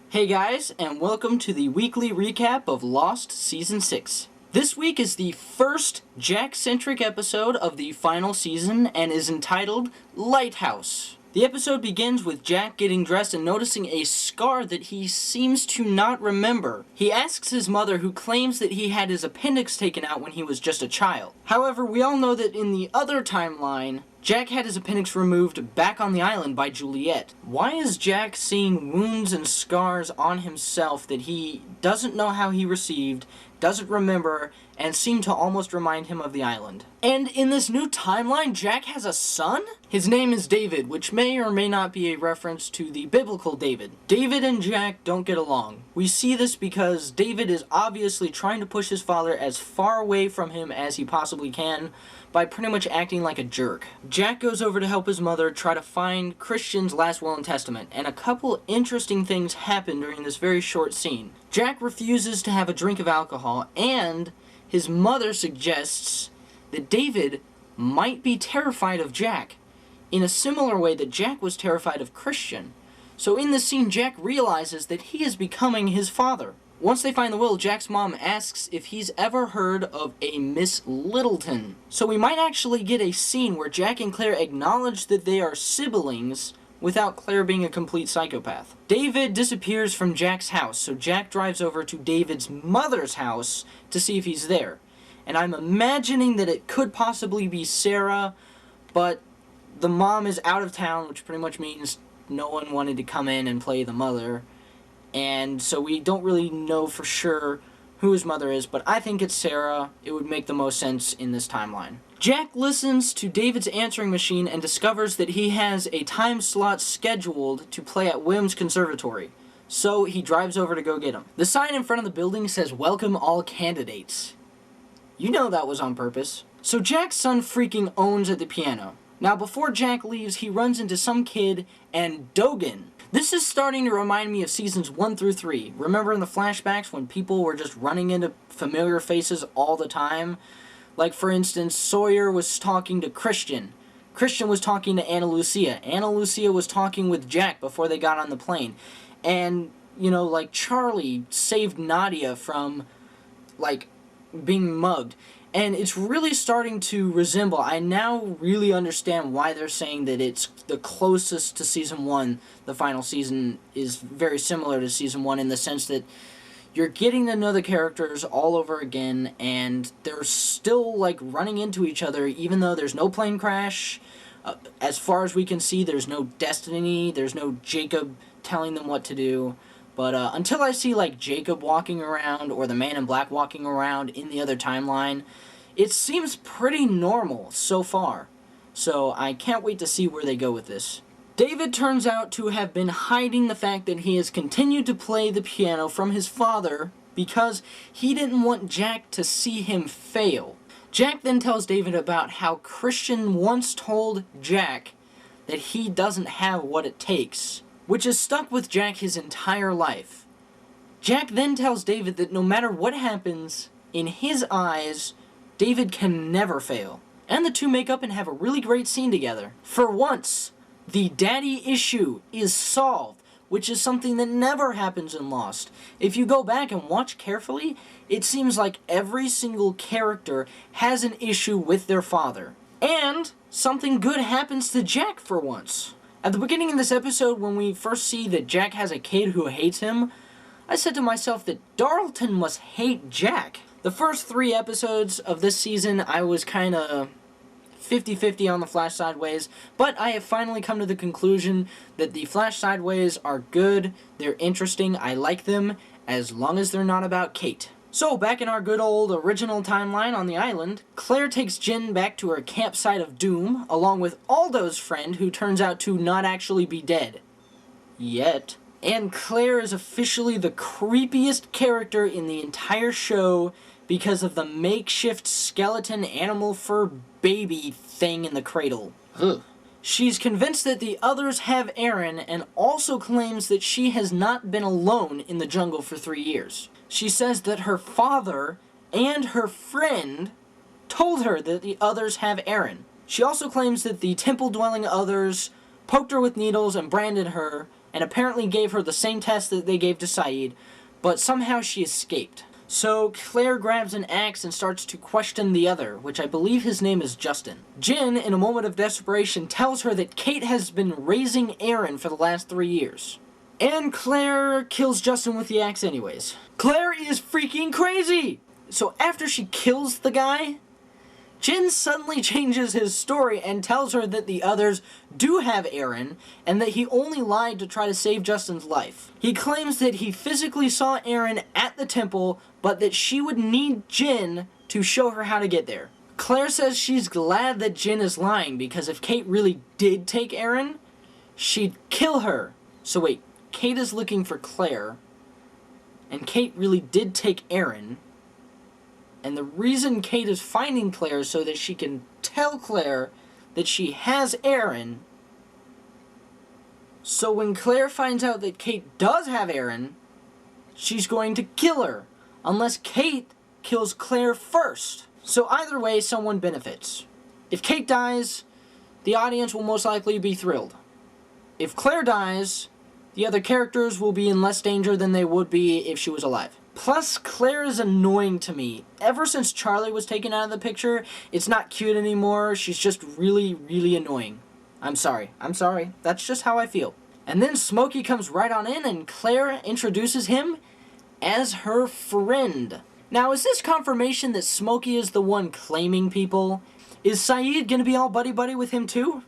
Hey guys, and welcome to the weekly recap of Lost Season 6. This week is the first Jack-centric episode of the final season and is entitled Lighthouse. The episode begins with Jack getting dressed and noticing a scar that he seems to not remember. He asks his mother, who claims that he had his appendix taken out when he was just a child. However, we all know that in the other timeline, Jack had his appendix removed back on the island by Juliet. Why is Jack seeing wounds and scars on himself that he doesn't know how he received, doesn't remember, and seem to almost remind him of the island? And in this new timeline, Jack has a son? His name is David, which may or may not be a reference to the biblical David. David and Jack don't get along. We see this because David is obviously trying to push his father as far away from him as he possibly can by pretty much acting like a jerk. Jack goes over to help his mother try to find Christian's last will and testament, and a couple interesting things happen during this very short scene. Jack refuses to have a drink of alcohol, and his mother suggests that David might be terrified of Jack, in a similar way that Jack was terrified of Christian. So in this scene, Jack realizes that he is becoming his father. Once they find the will, Jack's mom asks if he's ever heard of a Miss Littleton. So we might actually get a scene where Jack and Claire acknowledge that they are siblings without Claire being a complete psychopath. David disappears from Jack's house, so Jack drives over to David's mother's house to see if he's there. And I'm imagining that it could possibly be Sarah, but the mom is out of town, which pretty much means no one wanted to come in and play the mother. And so we don't really know for sure who his mother is, but I think it's Sarah. It would make the most sense in this timeline. Jack listens to David's answering machine and discovers that he has a time slot scheduled to play at Williams Conservatory. So he drives over to go get him. The sign in front of the building says, "Welcome all candidates." You know that was on purpose. So Jack's son freaking owns at the piano. Now before Jack leaves, he runs into some kid and Dogen. This is starting to remind me of seasons 1 through 3. Remember in the flashbacks when people were just running into familiar faces all the time? Like, for instance, Sawyer was talking to Christian. Christian was talking to Ana Lucia. Ana Lucia was talking with Jack before they got on the plane. And, you know, like, Charlie saved Nadia from, like, being mugged. And it's really starting to resemble. I now really understand why they're saying that it's the closest to Season 1. The final season is very similar to Season 1 in the sense that you're getting to know the characters all over again, and they're still, like, running into each other, even though there's no plane crash. As far as we can see, there's no destiny, there's no Jacob telling them what to do. But until I see, like, Jacob walking around or the Man in Black walking around in the other timeline, it seems pretty normal so far. So I can't wait to see where they go with this. David turns out to have been hiding the fact that he has continued to play the piano from his father because he didn't want Jack to see him fail. Jack then tells David about how Christian once told Jack that he doesn't have what it takes, which has stuck with Jack his entire life. Jack then tells David that no matter what happens, in his eyes, David can never fail. And the two make up and have a really great scene together. For once, the daddy issue is solved, which is something that never happens in Lost. If you go back and watch carefully, it seems like every single character has an issue with their father. And something good happens to Jack for once. At the beginning of this episode, when we first see that Jack has a kid who hates him, I said to myself that Darlton must hate Jack. The first 3 episodes of this season, I was kind of 50-50 on the Flash Sideways, but I have finally come to the conclusion that the Flash Sideways are good, they're interesting, I like them, as long as they're not about Kate. So, back in our good old original timeline on the island, Claire takes Jen back to her campsite of doom, along with Aldo's friend, who turns out to not actually be dead. Yet. And Claire is officially the creepiest character in the entire show because of the makeshift skeleton animal fur baby thing in the cradle. Ugh. She's convinced that the others have Aaron and also claims that she has not been alone in the jungle for 3 years. She says that her father and her friend told her that the others have Aaron. She also claims that the temple-dwelling others poked her with needles and branded her, and apparently gave her the same test that they gave to Saeed, but somehow she escaped. So Claire grabs an axe and starts to question the other, which I believe his name is Justin. Jin, in a moment of desperation, tells her that Kate has been raising Aaron for the last 3 years. And Claire kills Justin with the axe anyways. Claire is freaking crazy! So after she kills the guy, Jin suddenly changes his story and tells her that the others do have Aaron, and that he only lied to try to save Justin's life. He claims that he physically saw Aaron at the temple, but that she would need Jin to show her how to get there. Claire says she's glad that Jin is lying, because if Kate really did take Aaron, she'd kill her. So wait, Kate is looking for Claire, and Kate really did take Aaron. And the reason Kate is finding Claire is so that she can tell Claire that she has Aaron. So when Claire finds out that Kate does have Aaron, she's going to kill her. Unless Kate kills Claire first. So either way, someone benefits. If Kate dies, the audience will most likely be thrilled. If Claire dies, the other characters will be in less danger than they would be if she was alive. Plus, Claire is annoying to me. Ever since Charlie was taken out of the picture, it's not cute anymore. She's just really, really annoying. I'm sorry. That's just how I feel. And then Smokey comes right on in and Claire introduces him as her friend. Now, is this confirmation that Smokey is the one claiming people? Is Saeed gonna be all buddy-buddy with him too?